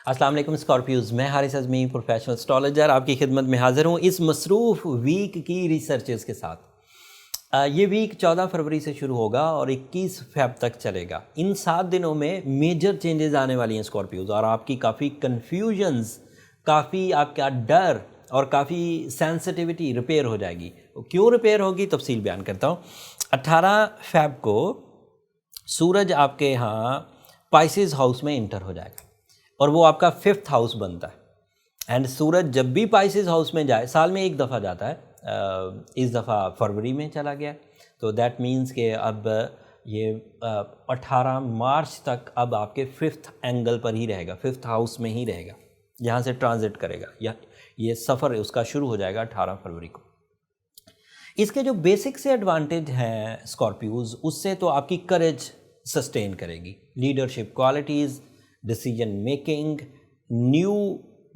अस्सलाम वालेकुम स्कॉर्पियोज़, मैं हारिस अज़मी प्रोफेशनल एस्ट्रोलॉजर आपकी खिदमत में हाज़िर हूँ इस मसरूफ़ वीक की रिसर्चेस के साथ। ये वीक 14 फरवरी से शुरू होगा और 21 फ़ेब तक चलेगा। इन 7 दिनों में मेजर चेंजेस आने वाली हैं स्कॉर्पियोज़, और आपकी काफ़ी कन्फ्यूजन्स, काफ़ी आपका डर और काफ़ी सेंसिटिविटी रिपेयर हो जाएगी। क्यों रिपेयर होगी, तफसील बयान करता हूँ। 18 फ़ेब को सूरज आपके यहाँ पाइसेस हाउस में इंटर हो जाएगा और वो आपका 5th हाउस बनता है। एंड सूरज जब भी पाइसेस हाउस में जाए, साल में एक दफ़ा जाता है, इस दफ़ा फरवरी में चला गया, तो दैट मीन्स कि अब ये 18 मार्च तक अब आपके 5th एंगल पर ही रहेगा, 5th हाउस में ही रहेगा, यहाँ से ट्रांजिट करेगा, या ये सफ़र उसका शुरू हो जाएगा 18 फरवरी को। इसके जो बेसिक से एडवांटेज हैं स्कॉर्पियोज़, उससे तो आपकी करेज सस्टेन करेगी, leadership qualities, decision making, new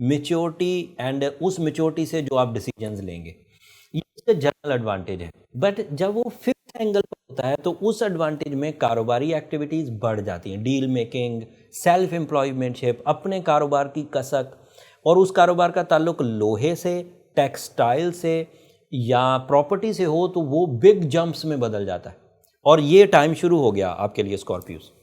maturity, and उस मेच्योरिटी से जो आप डिसीजंस लेंगे, ये इसका जनरल एडवांटेज है। बट जब वो 5th एंगल पर होता है तो उस एडवांटेज में कारोबारी एक्टिविटीज़ बढ़ जाती हैं, डील मेकिंग, सेल्फ एम्प्लॉयमेंटशिप, अपने कारोबार की कसक, और उस कारोबार का ताल्लुक लोहे से, टेक्सटाइल से या प्रॉपर्टी से हो तो वो बिग जंप्स में बदल जाता है, और ये टाइम शुरू हो गया आपके लिए स्कॉर्पियोज़।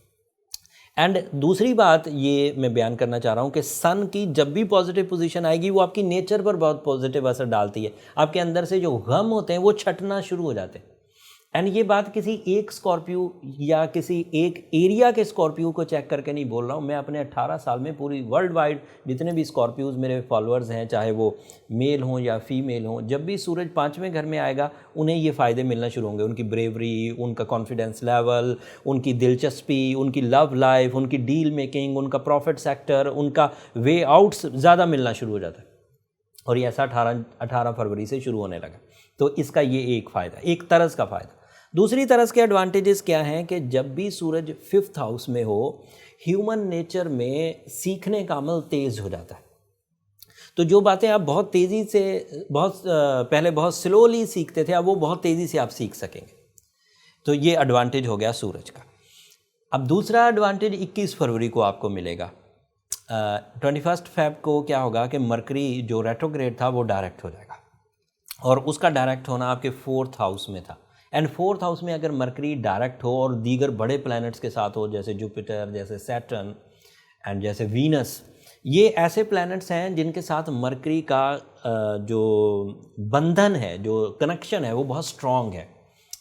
एंड दूसरी बात ये मैं बयान करना चाह रहा हूँ कि सन की जब भी पॉजिटिव पोजीशन आएगी वो आपकी नेचर पर बहुत पॉजिटिव असर डालती है। आपके अंदर से जो गम होते हैं वो छटना शुरू हो जाते हैं। एंड ये बात किसी एक स्कॉर्पियो या किसी एक एरिया के स्कॉर्पियो को चेक करके नहीं बोल रहा हूँ, मैं अपने 18 साल में पूरी वर्ल्ड वाइड जितने भी स्कॉर्पियोज़ मेरे फॉलोअर्स हैं, चाहे वो मेल हों या फीमेल हों, जब भी सूरज 5वें घर में आएगा उन्हें ये फ़ायदे मिलना शुरू होंगे। उनकी ब्रेवरी, उनका कॉन्फिडेंस लेवल, उनकी दिलचस्पी, उनकी लव लाइफ, उनकी डील मेकिंग, उनका प्रॉफिट सेक्टर, उनका वे आउट्स ज़्यादा मिलना शुरू हो जाता है। और ये ऐसा 18 फरवरी से शुरू होने लगा। तो इसका ये एक फ़ायदा, एक तरस का फ़ायदा। दूसरी तरस के एडवांटेजेस क्या हैं कि जब भी सूरज 5th हाउस में हो, ह्यूमन नेचर में सीखने का अमल तेज़ हो जाता है। तो जो बातें आप बहुत तेज़ी से पहले बहुत स्लोली सीखते थे, अब वो बहुत तेज़ी से आप सीख सकेंगे। तो ये एडवांटेज हो गया सूरज का। अब दूसरा एडवांटेज 21 फरवरी को आपको मिलेगा। 21 फ़ेब को क्या होगा कि मरकरी जो रेट्रोग्रेड था वो डायरेक्ट हो जाएगा, और उसका डायरेक्ट होना आपके 4th हाउस में था। एंड 4th हाउस में अगर मरकरी डायरेक्ट हो और दीगर बड़े प्लैनेट्स के साथ हो, जैसे जुपिटर, जैसे सैटर्न एंड जैसे वीनस, ये ऐसे प्लैनेट्स हैं जिनके साथ मरकरी का जो बंधन है, जो कनेक्शन है, वो बहुत स्ट्रॉन्ग है।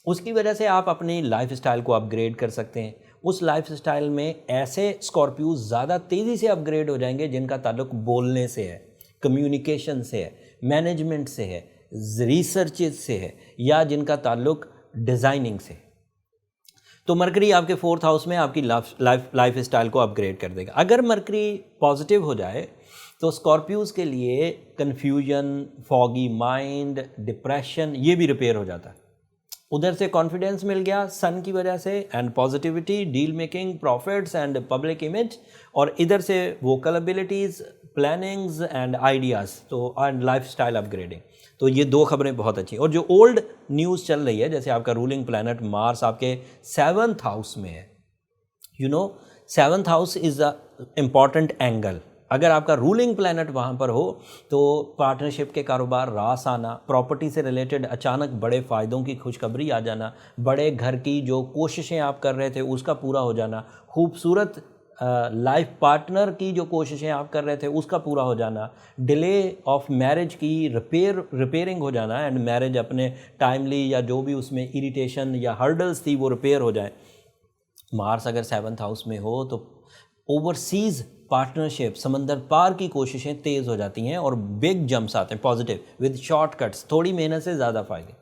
उसकी वजह से आप अपनी लाइफ स्टाइल को अपग्रेड कर सकते हैं। उस लाइफ स्टाइल में ऐसे स्कॉर्पियो ज़्यादा तेज़ी से अपग्रेड हो जाएंगे जिनका ताल्लुक बोलने से है, कम्युनिकेशन से है, मैनेजमेंट से है, रिसर्च से है, या जिनका ताल्लुक डिज़ाइनिंग से। तो मरकरी आपके 4th हाउस में आपकी लाइफ स्टाइल को अपग्रेड कर देगा। अगर मरकरी पॉजिटिव हो जाए तो स्कॉर्पियोज़ के लिए कन्फ्यूजन, फॉगी माइंड, डिप्रेशन, ये भी रिपेयर हो जाता है। उधर से कॉन्फिडेंस मिल गया सन की वजह से, and positivity, deal making, profits and public image, और इधर से vocal abilities, plannings and ideas, तो एंड लाइफ स्टाइल अपग्रेडिंग। तो ये दो खबरें बहुत अच्छी हैं। और जो ओल्ड न्यूज़ चल रही है, जैसे आपका रूलिंग प्लैनेट मार्स आपके 7th हाउस में है, 7th house is a important angle. अगर आपका रूलिंग प्लैनेट वहाँ पर हो तो पार्टनरशिप के कारोबार, रास आना, प्रॉपर्टी से रिलेटेड अचानक बड़े फ़ायदों की खुशखबरी आ जाना, बड़े घर की जो कोशिशें आप कर रहे थे उसका पूरा हो जाना, खूबसूरत लाइफ पार्टनर की जो कोशिशें आप कर रहे थे उसका पूरा हो जाना, डिले ऑफ मैरिज की रिपेयरिंग हो जाना, एंड मैरिज अपने टाइमली या जो भी उसमें इरिटेशन या हर्डल्स थी वो रिपेयर हो जाए। मार्स अगर 7th हाउस में हो तो ओवरसीज़ पार्टनरशिप, समंदर पार की कोशिशें तेज़ हो जाती हैं और बिग जंप्स आते हैं पॉजिटिव विद शॉर्टकट्स, थोड़ी मेहनत से ज़्यादा फ़ायदे।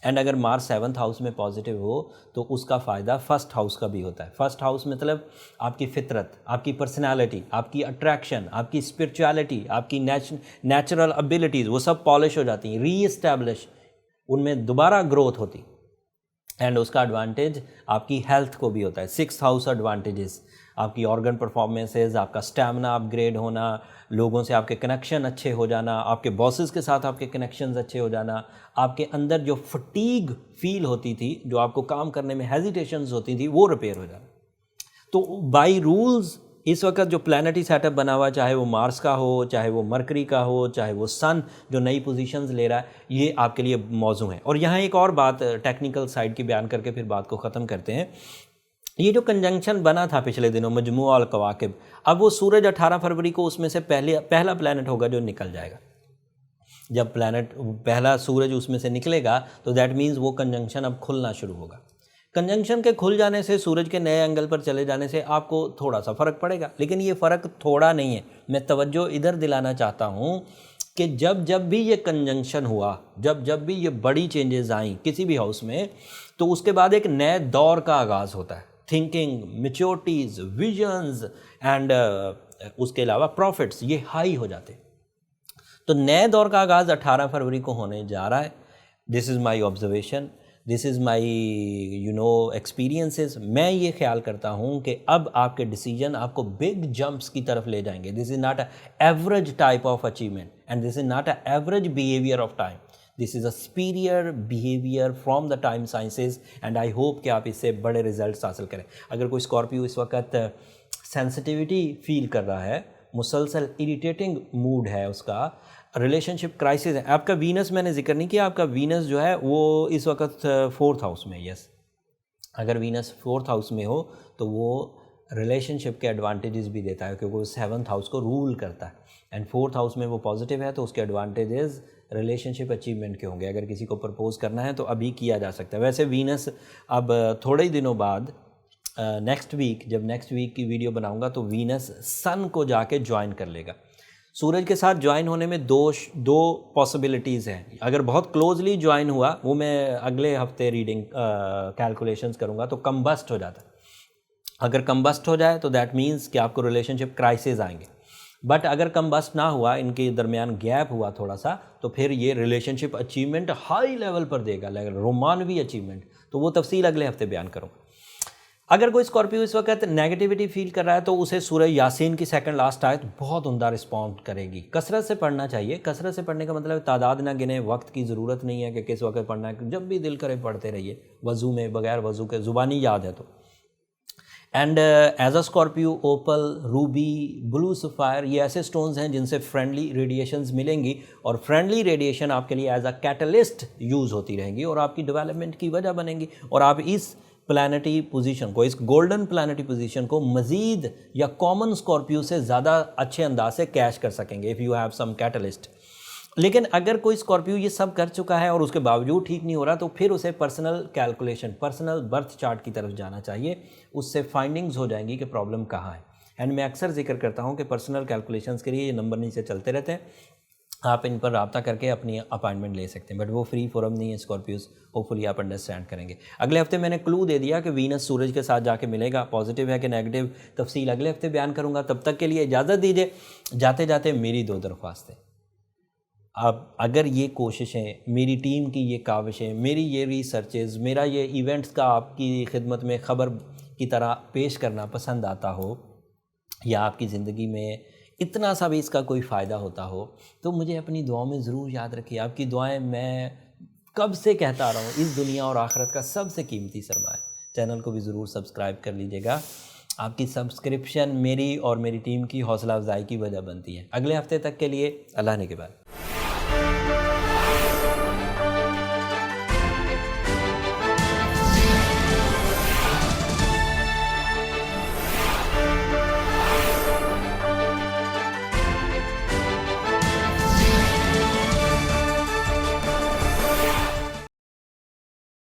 एंड अगर मार्स 7th हाउस में पॉजिटिव हो तो उसका फ़ायदा 1st हाउस का भी होता है। 1st हाउस मतलब आपकी फितरत, आपकी पर्सनालिटी, आपकी अट्रैक्शन, आपकी स्पिरिचुअलिटी, आपकी नेचुरल एबिलिटीज़, वो सब पॉलिश हो जाती हैं, री एस्टैब्लिश, उनमें दोबारा ग्रोथ होती। एंड उसका एडवांटेज आपकी हेल्थ को भी होता है। 6th हाउस एडवांटेजेस, आपकी ऑर्गन परफॉर्मेंसेस, आपका स्टैमिना अपग्रेड होना, लोगों से आपके कनेक्शन अच्छे हो जाना, आपके बॉसेस के साथ आपके कनेक्शंस अच्छे हो जाना, आपके अंदर जो फटीग फील होती थी, जो आपको काम करने में हेजिटेशंस होती थी, वो रिपेयर हो जाना। तो बाय रूल्स इस वक्त जो प्लानिटरी सेटअप बना हुआ, चाहे वो मार्स का हो, चाहे वो मरकरी का हो, चाहे वो सन जो नई पोजीशंस ले रहा है, ये आपके लिए मौजू है। और यहाँ एक और बात टेक्निकल साइड की बयान करके फिर बात को ख़त्म करते हैं। ये जो कंजंक्शन बना था पिछले दिनों मजमुआ अल कवाकिब, अब वो सूरज 18 फरवरी को उसमें से पहला प्लैनेट होगा जो निकल जाएगा। जब पहला सूरज उसमें से निकलेगा तो दैट मीन्स वो कंजंक्शन अब खुलना शुरू होगा। कंजंक्शन के खुल जाने से, सूरज के नए एंगल पर चले जाने से आपको थोड़ा सा फ़र्क पड़ेगा, लेकिन ये फ़र्क थोड़ा नहीं है। मैं तवज्जो इधर दिलाना चाहता हूँ कि जब भी ये कंजंक्शन हुआ, जब भी ये बड़ी चेंजेस आई किसी भी हाउस में, तो उसके बाद एक नए दौर का आगाज़ होता है। थिंकिंग, मैच्योरिटीज़, विजन्स एंड उसके अलावा प्रॉफिट्स, ये हाई हो जाते हैं। तो नए दौर का आगाज़ 18 फरवरी को होने जा रहा है। This is my observation, this is my experiences. मैं ये ख्याल करता हूँ कि अब आपके डिसीजन आपको बिग जंप्स की तरफ ले जाएंगे। This is not a average type of achievement and this is not a average behaviour of time, this is a superior behaviour from the time sciences and I hope कि आप इससे बड़े results हासिल करें। अगर कोई स्कॉर्पियो इस वक्त सेंसिटिविटी फील कर रहा है, मुसलसल इरिटेटिंग मूड है, उसका रिलेशनशिप क्राइसिस है, आपका वीनस, मैंने जिक्र नहीं किया, आपका वीनस जो है वो इस वक्त 4th हाउस में, यस, अगर वीनस 4th हाउस में हो तो वो रिलेशनशिप के एडवांटेजेस भी देता है, क्योंकि वो 7th हाउस को रूल करता है एंड 4th हाउस में वो पॉजिटिव है, तो उसके एडवांटेजेस रिलेशनशिप अचीवमेंट के होंगे। अगर किसी को प्रपोज करना है तो अभी किया जा सकता है। वैसे वीनस अब थोड़े ही दिनों बाद नेक्स्ट वीक, जब नेक्स्ट वीक की वीडियो बनाऊंगा, तो वीनस सन को जाके ज्वाइन कर लेगा। सूरज के साथ ज्वाइन होने में दो पॉसिबिलिटीज़ हैं। अगर बहुत क्लोजली ज्वाइन हुआ, वो मैं अगले हफ्ते रीडिंग कैलकुलेशंस करूँगा, तो कम्बस्ट हो जाता है। अगर कम्बस्ट हो जाए तो दैट मीन्स कि आपको रिलेशनशिप क्राइसिस आएंगे। बट अगर कम्बस्ट ना हुआ, इनके दरमियान गैप हुआ थोड़ा सा, तो फिर ये रिलेशनशिप अचीवमेंट हाई लेवल पर देगा, रोमानवी अचीवमेंट। तो वो तफसील अगले हफ्ते बयान करूँगा। अगर कोई स्कॉर्पियो इस वक्त नेगेटिविटी फील कर रहा है, तो उसे सूरह यासीन की सेकंड लास्ट आयत बहुत उम्दा रिस्पॉन्ड करेगी। कसरत से पढ़ना चाहिए। कसरत से पढ़ने का मतलब तादाद ना गिने, वक्त की ज़रूरत नहीं है कि किस वक्त पढ़ना है, जब भी दिल करे पढ़ते रहिए, वज़ू में, बगैर वज़ू के, ज़ुबानी याद है तो। And as a Scorpio, opal, ruby, blue sapphire, ये ऐसे स्टोन्स हैं जिनसे फ्रेंडली रेडिएशंस मिलेंगी, और फ्रेंडली रेडिएशन आपके लिए एज अ कैटलिस्ट यूज़ होती रहेंगी और आपकी डेवलपमेंट की वजह बनेंगी, और आप इस प्लानिटरी पोजीशन को, इस गोल्डन प्लानिटरी पोजीशन को मज़ीद या कॉमन स्कॉर्पियो से ज़्यादा अच्छे अंदाज से कैश कर सकेंगे if you have some catalyst. लेकिन अगर कोई स्कॉर्पियो ये सब कर चुका है और उसके बावजूद ठीक नहीं हो रहा, तो फिर उसे personal calculation, personal birth chart की तरफ जाना चाहिए। उससे फाइंडिंग्स हो जाएंगी कि प्रॉब्लम कहाँ है। एंड मैं अक्सर जिक्र करता हूँ कि पर्सनल कैलकुलेशंस के लिए ये नंबर नीचे चलते रहते हैं, आप इन पर रब्ता करके अपनी अपॉइंटमेंट ले सकते हैं, बट वो फ्री फोरम नहीं है स्कॉर्पियोज। होपफुली आप अंडरस्टैंड करेंगे। अगले हफ्ते मैंने क्लू दे दिया कि वीनस सूरज के साथ जाके मिलेगा, पॉजिटिव है कि नेगेटिव, तफसील अगले हफ्ते बयान करूंगा। तब तक के लिए इजाज़त दीजिए। जाते जाते मेरी 2 दरख्वास्तें, अब अगर ये कोशिशें, मेरी टीम की ये काविशें, मेरी ये रिसर्चेज़, मेरा ये इवेंट्स का आपकी खिदमत में ख़बर की तरह पेश करना पसंद आता हो, या आपकी ज़िंदगी में इतना सा भी इसका कोई फ़ायदा होता हो, तो मुझे अपनी दुआओं में ज़रूर याद रखिए। आपकी दुआएं मैं कब से कहता आ रहा हूँ, इस दुनिया और आखिरत का सबसे कीमती सरमाया। चैनल को भी ज़रूर सब्सक्राइब कर लीजिएगा। आपकी सब्सक्रिप्शन मेरी और मेरी टीम की हौसला अफजाई की वजह बनती है। अगले हफ्ते तक के लिए अल्लाह ने के बाद।